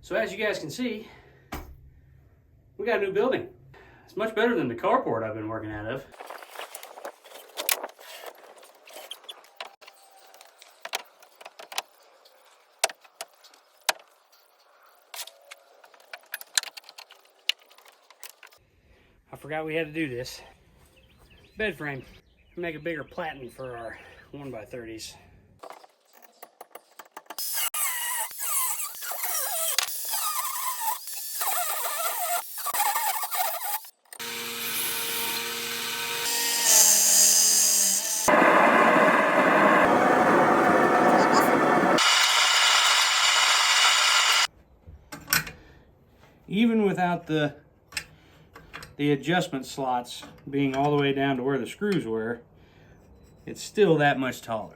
So as you guys can see, we got a new building. It's much better than the carport I've been working out of. I forgot we had to do this. Bed frame. Make a bigger platen for our 1x30s. Even without the adjustment slots being all the way down to where the screws were, it's still that much taller.